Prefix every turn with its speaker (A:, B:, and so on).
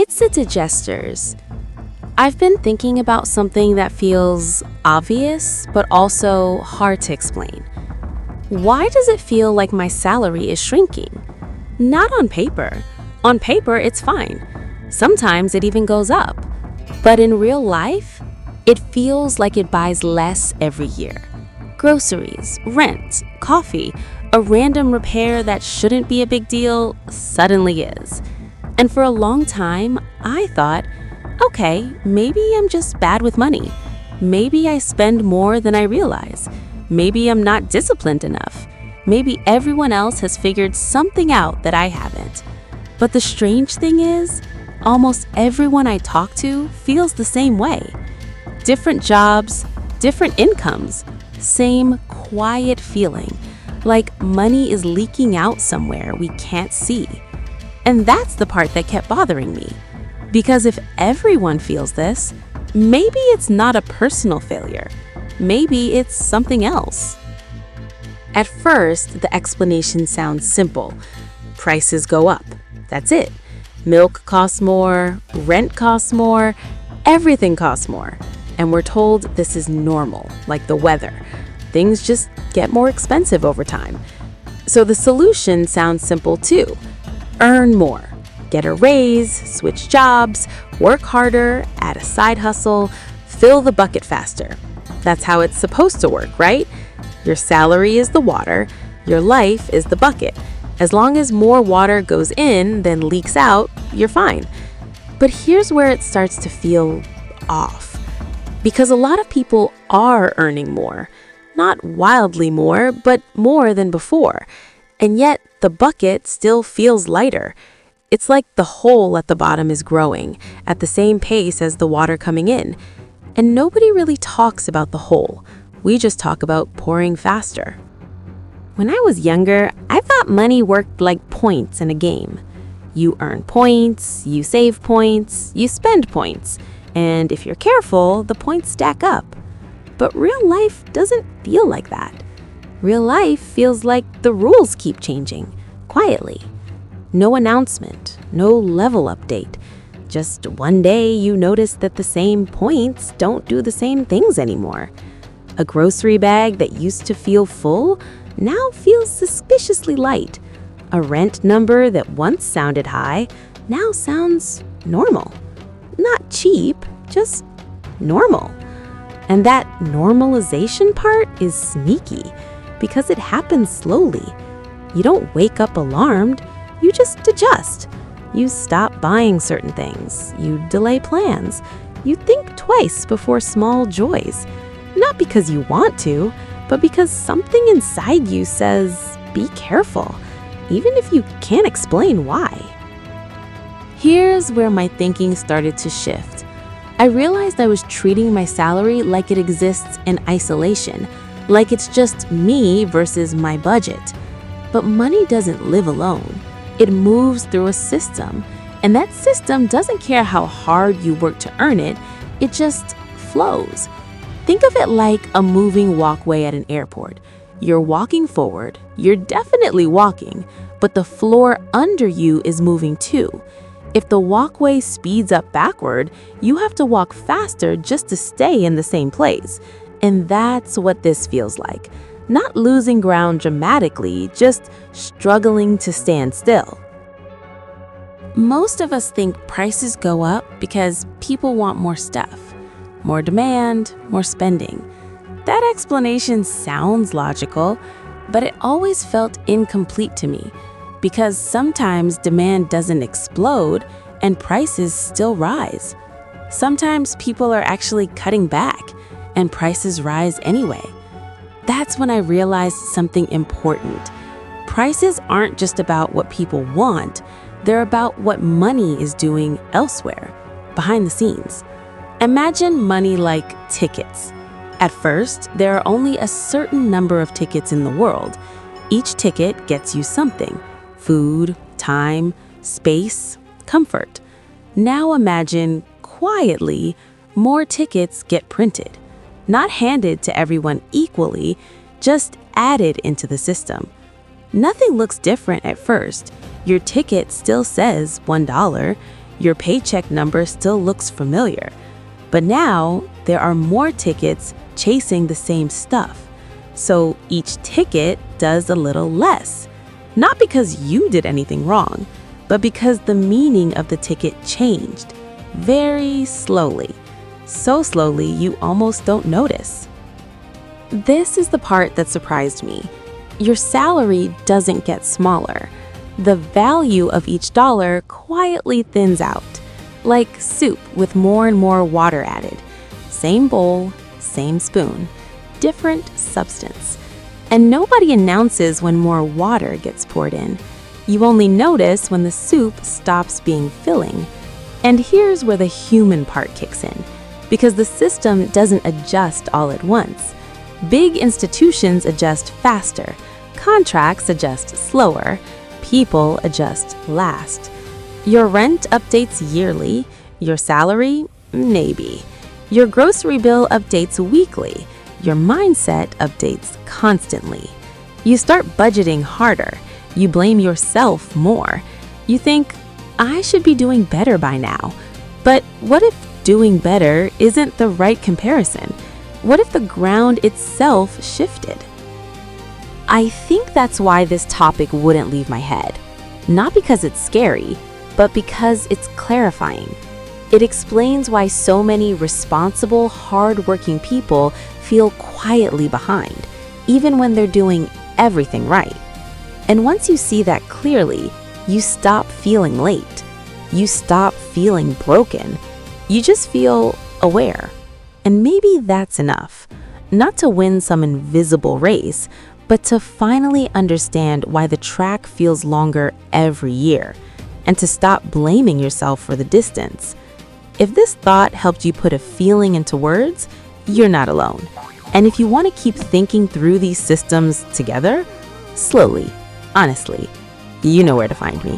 A: It's the digesters. I've been thinking about something that feels obvious, but also hard to explain. Why does it feel like my salary is shrinking? Not on paper. On paper, it's fine. Sometimes it even goes up. But in real life, it feels like it buys less every year. Groceries, rent, coffee, a random repair that shouldn't be a big deal suddenly is. And for a long time, I thought, okay, maybe I'm just bad with money. Maybe I spend more than I realize. Maybe I'm not disciplined enough. Maybe everyone else has figured something out that I haven't. But the strange thing is, almost everyone I talk to feels the same way. Different jobs, different incomes, same quiet feeling, like money is leaking out somewhere we can't see. And that's the part that kept bothering me. Because if everyone feels this, maybe it's not a personal failure. Maybe it's something else. At first, the explanation sounds simple. Prices go up. That's it. Milk costs more, rent costs more, everything costs more. And we're told this is normal, like the weather. Things just get more expensive over time. So the solution sounds simple too. Earn more. Get a raise, switch jobs, work harder, add a side hustle, fill the bucket faster. That's how it's supposed to work, right? Your salary is the water, your life is the bucket. As long as more water goes in than leaks out, you're fine. But here's where it starts to feel off. Because a lot of people are earning more. Not wildly more, but more than before. And yet, the bucket still feels lighter. It's like the hole at the bottom is growing at the same pace as the water coming in. And nobody really talks about the hole. We just talk about pouring faster. When I was younger, I thought money worked like points in a game. You earn points, you save points, you spend points. And if you're careful, the points stack up. But real life doesn't feel like that. Real life feels like the rules keep changing, quietly. No announcement, no level update. Just one day you notice that the same points don't do the same things anymore. A grocery bag that used to feel full now feels suspiciously light. A rent number that once sounded high now sounds normal. Not cheap, just normal. And that normalization part is sneaky because it happens slowly. You don't wake up alarmed, you just adjust. You stop buying certain things, you delay plans, you think twice before small joys. Not because you want to, but because something inside you says, be careful, even if you can't explain why. Here's where my thinking started to shift. I realized I was treating my salary like it exists in isolation, like it's just me versus my budget. But money doesn't live alone. It moves through a system, and that system doesn't care how hard you work to earn it, it just flows. Think of it like a moving walkway at an airport. You're walking forward, you're definitely walking, but the floor under you is moving too. If the walkway speeds up backward, you have to walk faster just to stay in the same place. And that's what this feels like. Not losing ground dramatically, just struggling to stand still. Most of us think prices go up because people want more stuff. More demand, more spending. That explanation sounds logical, but it always felt incomplete to me. Because sometimes demand doesn't explode and prices still rise. Sometimes people are actually cutting back and prices rise anyway. That's when I realized something important. Prices aren't just about what people want, they're about what money is doing elsewhere, behind the scenes. Imagine money like tickets. At first, there are only a certain number of tickets in the world. Each ticket gets you something. Food, time, space, comfort. Now imagine, quietly, more tickets get printed. Not handed to everyone equally, just added into the system. Nothing looks different at first. Your ticket still says $1. Your paycheck number still looks familiar. But now there are more tickets chasing the same stuff. So each ticket does a little less. Not because you did anything wrong, but because the meaning of the ticket changed. Very slowly. So slowly you almost don't notice. This is the part that surprised me. Your salary doesn't get smaller. The value of each dollar quietly thins out, like soup with more and more water added. Same bowl, same spoon, different substance. And nobody announces when more water gets poured in. You only notice when the soup stops being filling. And here's where the human part kicks in, because the system doesn't adjust all at once. Big institutions adjust faster, contracts adjust slower, people adjust last. Your rent updates yearly, your salary, maybe. Your grocery bill updates weekly, your mindset updates constantly. You start budgeting harder, you blame yourself more. You think, I should be doing better by now. But what if doing better isn't the right comparison? What if the ground itself shifted? I think that's why this topic wouldn't leave my head. Not because it's scary, but because it's clarifying. It explains why so many responsible, hard-working people feel quietly behind, even when they're doing everything right. And once you see that clearly, you stop feeling late. You stop feeling broken. You just feel aware. And maybe that's enough. Not to win some invisible race, but to finally understand why the track feels longer every year, and to stop blaming yourself for the distance. If this thought helped you put a feeling into words, you're not alone. And if you want to keep thinking through these systems together, slowly, honestly, you know where to find me.